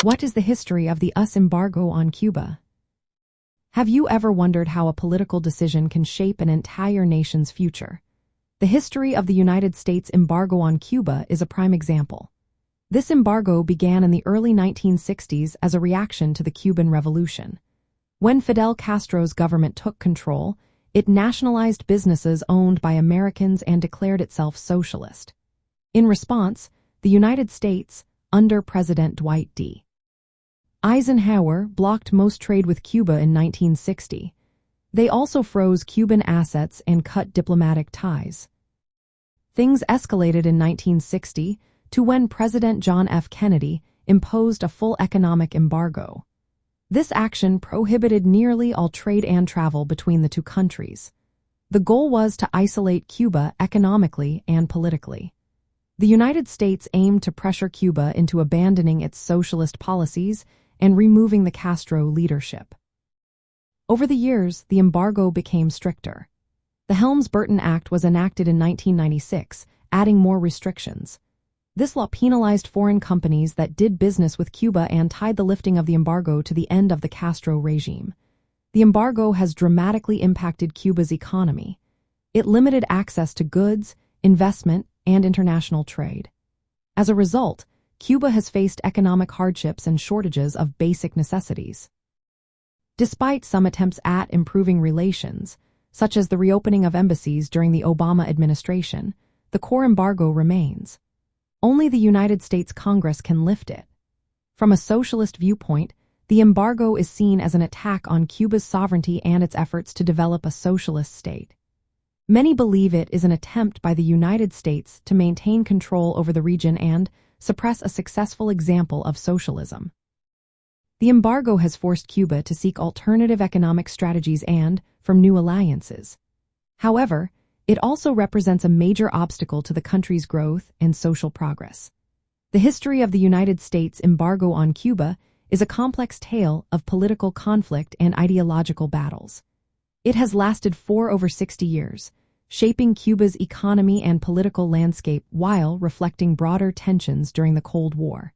What is the history of the US embargo on Cuba? Have you ever wondered how a political decision can shape an entire nation's future? The history of the United States embargo on Cuba is a prime example. This embargo began in the early 1960s as a reaction to the Cuban Revolution. When Fidel Castro's government took control, it nationalized businesses owned by Americans and declared itself socialist. In response, the United States, under President Dwight D. Eisenhower, blocked most trade with Cuba in 1960. They also froze Cuban assets and cut diplomatic ties. Things escalated in 1960 to when President John F. Kennedy imposed a full economic embargo. This action prohibited nearly all trade and travel between the two countries. The goal was to isolate Cuba economically and politically. The United States aimed to pressure Cuba into abandoning its socialist policies and removing the Castro leadership. Over the years, the embargo became stricter. The Helms-Burton Act was enacted in 1996, adding more restrictions. This law penalized foreign companies that did business with Cuba and tied the lifting of the embargo to the end of the Castro regime. The embargo has dramatically impacted Cuba's economy. It limited access to goods, investment, and international trade. As a result, Cuba has faced economic hardships and shortages of basic necessities. Despite some attempts at improving relations, such as the reopening of embassies during the Obama administration, the core embargo remains. Only the United States Congress can lift it. From a socialist viewpoint, the embargo is seen as an attack on Cuba's sovereignty and its efforts to develop a socialist state. Many believe it is an attempt by the United States to maintain control over the region and suppress a successful example of socialism. The embargo has forced Cuba to seek alternative economic strategies and form new alliances. However, it also represents a major obstacle to the country's growth and social progress. The history of the United States embargo on Cuba is a complex tale of political conflict and ideological battles. It has lasted for over 60 years, shaping Cuba's economy and political landscape while reflecting broader tensions during the Cold War.